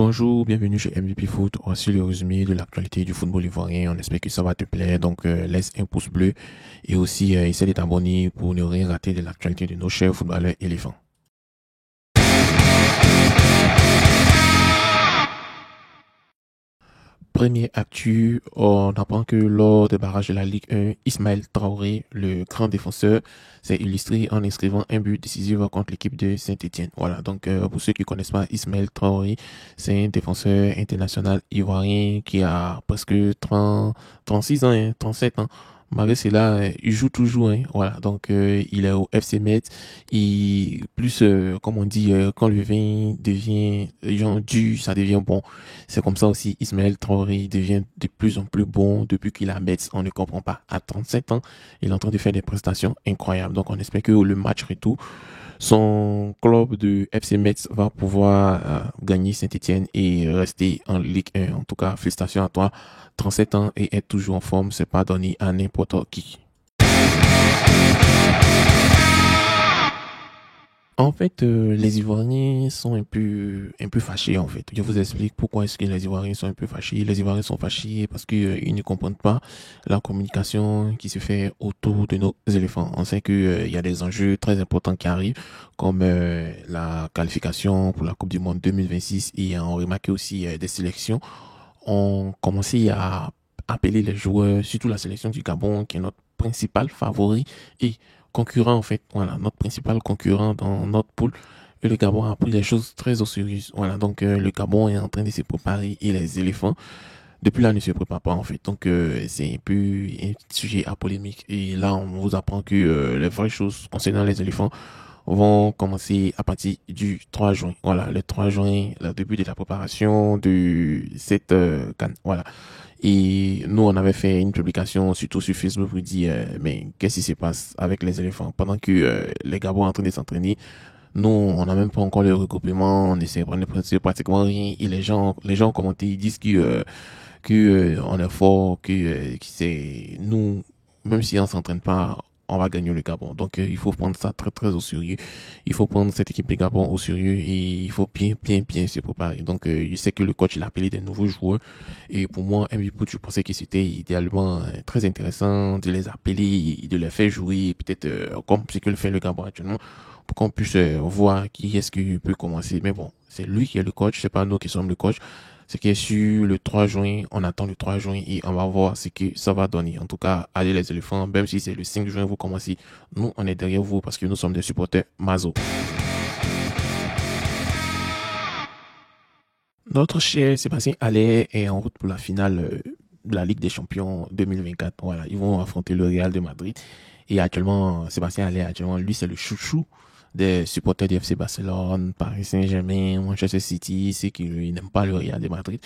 Bonjour, bienvenue chez MVP Foot. Voici le résumé de l'actualité du football ivoirien. On espère que ça va te plaire. Donc, laisse un pouce bleu et aussi essaie de t'abonner pour ne rien rater de l'actualité de nos chers footballeurs éléphants. Premier actu, on apprend que lors des barrages de la Ligue 1, Ismaël Traoré, le grand défenseur, s'est illustré en inscrivant un but décisif contre l'équipe de Saint-Étienne. Voilà, donc pour ceux qui ne connaissent pas Ismaël Traoré, c'est un défenseur international ivoirien qui a presque 30, 36 ans, 37 ans. Malgré cela, il joue toujours, hein, voilà. Donc, il est au FC Metz. Et plus, comme on dit, quand le vin devient genre dur, ça devient bon. C'est comme ça aussi, Ismaël Traoré devient de plus en plus bon depuis qu'il a Metz. On ne comprend pas. À 37 ans, il est en train de faire des prestations incroyables. Donc, on espère que le match retour, son club de FC Metz va pouvoir gagner Saint-Étienne et rester en Ligue 1. En tout cas, félicitations à toi. 37 ans et être toujours en forme, c'est pas donné à n'importe qui. En fait, les Ivoiriens sont un peu fâchés, en fait. Je vous explique pourquoi est-ce que les Ivoiriens sont un peu fâchés. Les Ivoiriens sont fâchés parce que ils ne comprennent pas la communication qui se fait autour de nos éléphants. On sait que, il y a des enjeux très importants qui arrivent, comme la qualification pour la Coupe du Monde 2026 et on remarque aussi des sélections ont commencé à appeler les joueurs, surtout la sélection du Gabon, qui est notre principal favori et concurrent, en fait. Voilà, notre principal concurrent dans notre poule. Et le Gabon a pris les choses très au sérieux. Voilà, donc le Gabon est en train de se préparer et les éléphants, depuis là, ne se préparent pas, en fait. Donc, c'est un peu un sujet à polémique. Et là, on vous apprend que les vraies choses concernant les éléphants vont commencer à partir du 3 juin. Voilà, le 3 juin, le début de la préparation de cette CAN. Voilà. Et nous, on avait fait une publication surtout sur Facebook pour dire, mais qu'est-ce qui se passe avec les éléphants pendant que les Gabons sont en train de s'entraîner. Nous, on n'a même pas encore le regroupement, on essaie de pratiquement rien. Et les gens ont commenté, ils disent que on est fort, que c'est nous, même si on s'entraîne pas, on va gagner le Gabon. Donc il faut prendre ça très très au sérieux. Il faut prendre cette équipe de Gabon au sérieux et il faut bien bien bien se préparer. Donc je sais que le coach il a appelé des nouveaux joueurs et pour moi MVP, je pensais que c'était idéalement très intéressant de les appeler et de les faire jouer peut-être comme ce que le fait le Gabon actuellement pour qu'on puisse voir qui est-ce qui peut commencer. Mais bon, c'est lui qui est le coach, c'est pas nous qui sommes le coach. Ce qui est sur le 3 juin, on attend le 3 juin et on va voir ce que ça va donner. En tout cas, allez les éléphants, même si c'est le 5 juin, vous commencez. Nous, on est derrière vous parce que nous sommes des supporters Mazo. Notre cher Sébastien Haller est en route pour la finale de la Ligue des Champions 2024. Voilà, ils vont affronter le Real de Madrid. Et actuellement, Sébastien Haller, actuellement, lui, c'est le chouchou des supporters du FC Barcelone, Paris Saint-Germain, Manchester City, ceux qui n'aiment pas le Real de Madrid.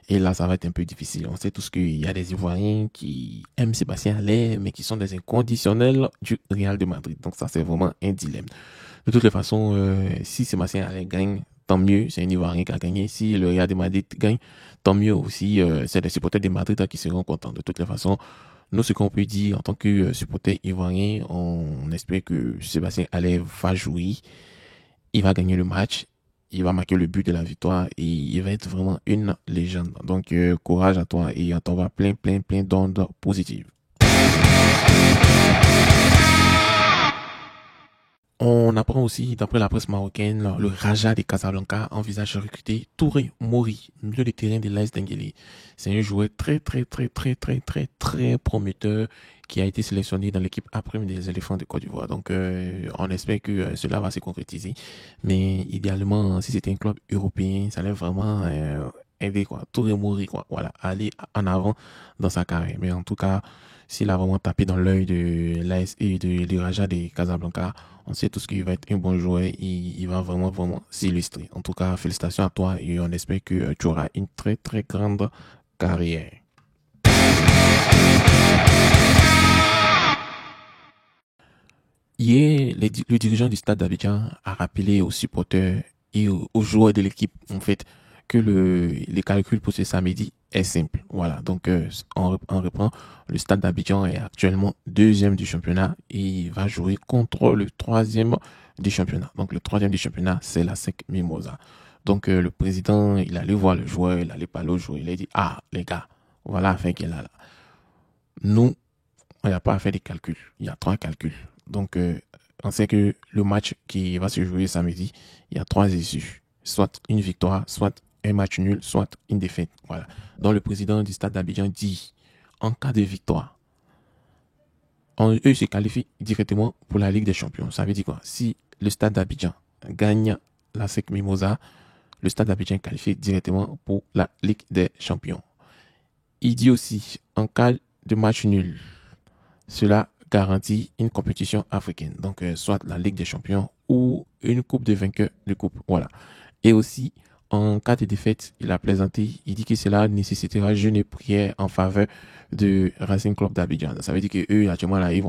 Et là, ça va être un peu difficile. On sait tous qu'il y a des Ivoiriens qui aiment Sébastien Haller, mais qui sont des inconditionnels du Real de Madrid. Donc ça, c'est vraiment un dilemme. De toutes les façons, si Sébastien Haller gagne, tant mieux, c'est un Ivoirien qui a gagné. Si le Real de Madrid gagne, tant mieux aussi, c'est des supporters de Madrid qui seront contents. De toutes les façons, nous, ce qu'on peut dire en tant que supporter ivoirien, on espère que Sébastien Haller va jouer, il va gagner le match, il va marquer le but de la victoire et il va être vraiment une légende. Donc, courage à toi et on t'envoie plein, plein, plein d'ondes positives. On apprend aussi, d'après la presse marocaine, le Raja de Casablanca envisage de recruter Touré Mori, milieu de terrain de l'AS Dengueli. C'est un joueur très, très, très, très, très, très, très prometteur qui a été sélectionné dans l'équipe après des éléphants de Côte d'Ivoire. Donc, on espère que cela va se concrétiser. Mais idéalement, si c'était un club européen, ça allait vraiment aider, quoi. Touré Mori, quoi. Voilà, aller en avant dans sa carrière. Mais en tout cas, s'il a vraiment tapé dans l'œil de l'AS et du Raja de Casablanca, on sait tout ce qu'il va être un bon joueur et il va vraiment, vraiment s'illustrer. En tout cas, félicitations à toi et on espère que tu auras une très, très grande carrière. Hier, le dirigeant du stade d'Abidjan a rappelé aux supporters et aux joueurs de l'équipe, en fait, que les calculs pour ce samedi est simple. Voilà, donc on reprend. Le stade d'Abidjan est actuellement deuxième du championnat et il va jouer contre le troisième du championnat. Donc le troisième du championnat, c'est la SEC Mimosa. Donc, le président, il allait voir le joueur, il allait parler au joueur, il a dit, ah, les gars, voilà la fin qu'il a là. Nous, on n'a pas à faire des calculs. Il y a 3 calculs. Donc, on sait que le match qui va se jouer samedi, il y a 3 issues. Soit une victoire, soit un match nul, soit une défaite. Voilà. Donc, le président du stade d'Abidjan dit, en cas de victoire, eux se qualifient directement pour la Ligue des Champions. Ça veut dire quoi? Si le stade d'Abidjan gagne la SEC Mimosa, le stade d'Abidjan est qualifié directement pour la Ligue des Champions. Il dit aussi, en cas de match nul, cela garantit une compétition africaine. Donc, soit la Ligue des Champions ou une coupe de vainqueurs de coupe. Voilà. Et aussi, en cas de défaite, il a plaisanté. Il dit que cela nécessitera jeûne et prière en faveur de Racing Club d'Abidjan. Ça veut dire que eux, actuellement, là, ils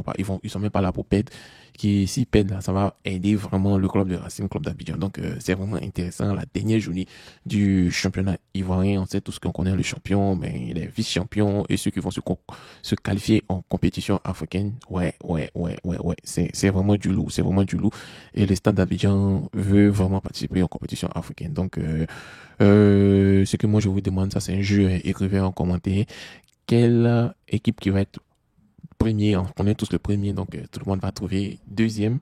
sont même pas là pour perdre. Qui, s'ils perdent, là, ça va aider vraiment le club de Racing Club d'Abidjan. Donc, c'est vraiment intéressant. La dernière journée du championnat ivoirien, on sait tous qu'on connaît le champion, mais les vice-champions et ceux qui vont se qualifier en compétition africaine. Ouais. C'est vraiment du lourd. C'est vraiment du lourd. Et le stade d'Abidjan veut vraiment participer en compétition africaine. Donc, ce que moi je vous demande, ça c'est un jeu, écrivez en commentaire. Quelle équipe qui va être premier? On connaît tous le premier, donc tout le monde va trouver deuxième,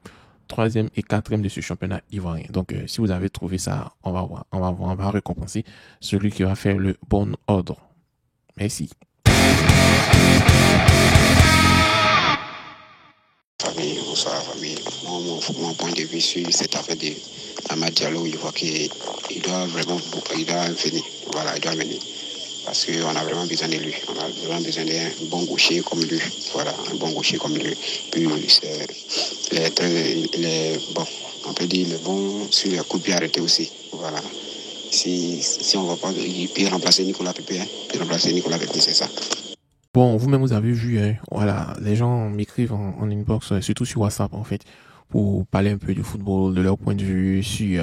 troisième et quatrième de ce championnat ivoirien. Donc, si vous avez trouvé ça, on va récompenser celui qui va faire le bon ordre. Merci. Famille, bonsoir famille. Mon point de vue sur cette affaire de Amad Diallo, il voit qu'il doit venir. Voilà, il doit venir. Parce qu'on a vraiment besoin de lui. On a vraiment besoin d'un bon gaucher comme lui. Voilà, un bon gaucher comme lui. Puis, bon, on peut dire, il est bon sur les coups de pied arrêtés aussi. Voilà. Si on ne va pas, il peut remplacer Nicolas Pépé. C'est ça. Bon, vous-même, vous avez vu, hein, voilà, les gens m'écrivent en inbox, surtout sur WhatsApp, en fait, pour parler un peu du football, de leur point de vue sur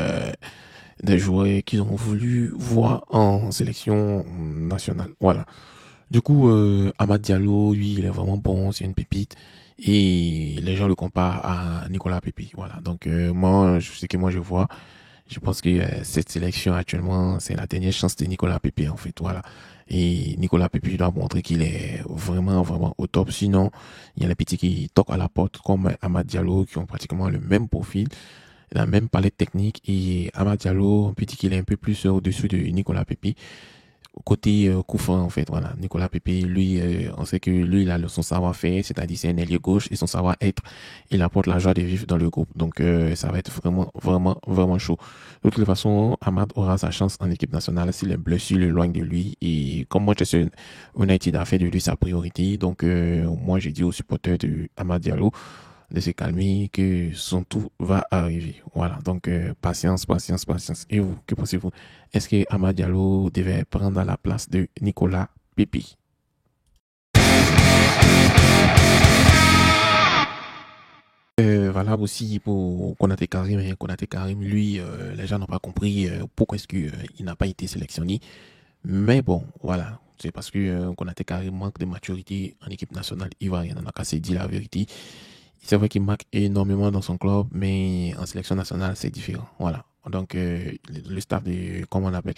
des joueurs qu'ils ont voulu voir en sélection nationale. Voilà. Du coup, Amad Diallo, lui, il est vraiment bon, c'est une pépite. Et les gens le comparent à Nicolas Pepe. Voilà. Donc, moi, ce que moi je vois, je pense que cette sélection actuellement, c'est la dernière chance de Nicolas Pepe, en fait. Voilà. Et Nicolas Pepe doit montrer qu'il est vraiment, vraiment au top. Sinon, il y a les petits qui toquent à la porte, comme Amad Diallo, qui ont pratiquement le même profil, la même palette technique. Et Amad Diallo, on peut dire qu'il est un peu plus au-dessus de Nicolas Pepe. Côté coup franc, en fait, voilà. Nicolas Pepe, lui, on sait que lui, il a son savoir-faire, c'est-à-dire c'est un ailier gauche, et son savoir-être, il apporte la joie de vivre dans le groupe. Donc, ça va être vraiment, vraiment, vraiment chaud. De toute façon, Amad aura sa chance en équipe nationale si les blessures l'éloignent de lui. Et comme Manchester United a fait de lui sa priorité, donc moi, j'ai dit aux supporters de Amad Diallo de se calmer, que son tour va arriver. Voilà, donc patience. Et vous, que pensez-vous? Est-ce que Amad Diallo devait prendre la place de Nicolas Pepe? Valable aussi pour Konaté Karim. Konaté Karim, lui, les gens n'ont pas compris pourquoi est-ce qu'il n'a pas été sélectionné. Mais bon, voilà. C'est parce que Konaté Karim manque de maturité en équipe nationale ivoirienne. On a qu'à se dire la vérité. C'est vrai qu'il marque énormément dans son club, mais en sélection nationale, c'est différent. Voilà. Donc, le staff de, comment on appelle,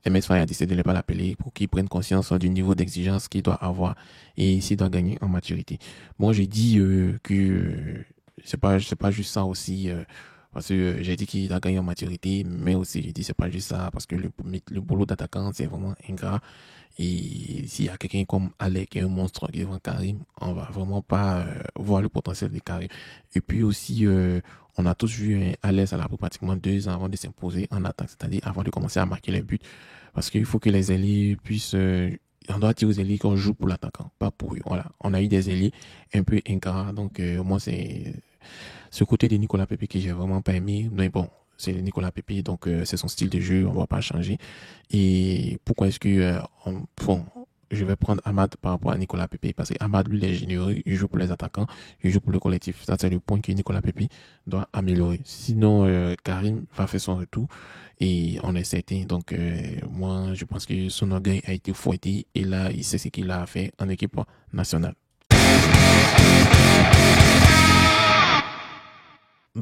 MS Faye a décidé de ne pas l'appeler pour qu'il prenne conscience du niveau d'exigence qu'il doit avoir et s'il doit gagner en maturité. Moi, j'ai dit que c'est pas juste ça aussi, parce que j'ai dit qu'il a gagné en maturité, mais aussi j'ai dit c'est pas juste ça, parce que le boulot d'attaquant, c'est vraiment ingrat. Et s'il y a quelqu'un comme Alec qui est un monstre devant Karim, on va vraiment pas voir le potentiel de Karim. Et puis aussi, on a tous vu Alec, ça l'a pris pratiquement 2 ans avant de s'imposer en attaque, c'est-à-dire avant de commencer à marquer les buts. Parce qu'il faut que les ailiers puissent... on doit dire aux ailiers qu'on joue pour l'attaquant, pas pour eux. Voilà. On a eu des ailiers un peu ingrats, donc moi c'est ce côté de Nicolas Pepe que j'ai vraiment pas aimé. Mais bon, c'est Nicolas Pepe, donc c'est son style de jeu, on va pas changer. Et pourquoi est-ce que bon, je vais prendre Amad par rapport à Nicolas Pepe, parce que Amad, lui, il est généreux, il joue pour les attaquants, il joue pour le collectif. Ça, c'est le point que Nicolas Pepe doit améliorer. Sinon, Karim va faire son retour et on est certain. Donc, moi, je pense que son orgueil a été fouetté et là, il sait ce qu'il a fait en équipe nationale.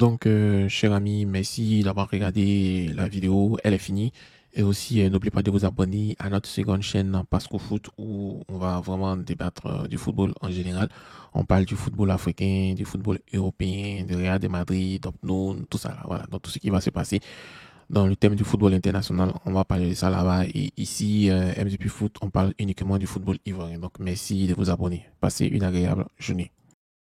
Donc, cher ami, merci d'avoir regardé la vidéo. Elle est finie. Et aussi, n'oubliez pas de vous abonner à notre seconde chaîne Pasco Foot où on va vraiment débattre du football en général. On parle du football africain, du football européen, du Real de Madrid, Dortmund, tout ça là. Voilà, donc tout ce qui va se passer dans le thème du football international. On va parler de ça là-bas. Et ici, MZP Foot, on parle uniquement du football ivoirien. Donc, merci de vous abonner. Passez une agréable journée.